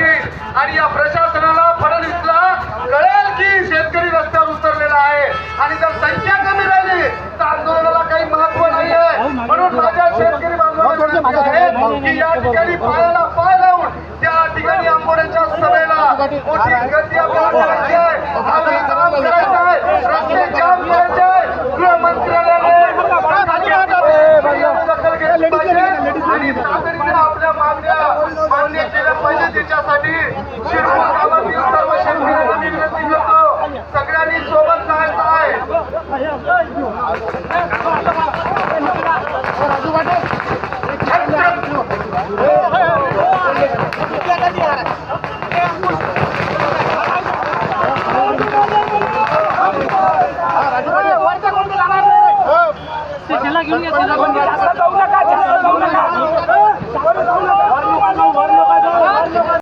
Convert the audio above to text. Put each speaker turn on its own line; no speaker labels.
घेईल आणि या प्रशासनाला फडणवीसला कळेल की शेतकरी रस्त्यावर उतरलेला आहे आणि जर संख्या कमी राहिली तर आंदोलनाला काही महत्व नाही आहे. म्हणून माझ्या शेतकरी बांधवांना आहे की या ठिकाणी पायाला पाय लावून त्या ठिकाणी आंबोड्याच्या सभेला मोठी गर्दी आपल्याला करायची आहे. आम्ही काम करायचं आहे, रस्ते जाम करायचे आहे. गृहमंत्र्याने दखल घेतली पाहिजे आणि तातडीने आपल्या मागण्या मान्य केल्या पाहिजे. त्याच्यासाठी शिरपूर गावातील सर्व शेतकऱ्यांना मी विनंती करतो, सगळ्यांनी सोबत जायचं आहे.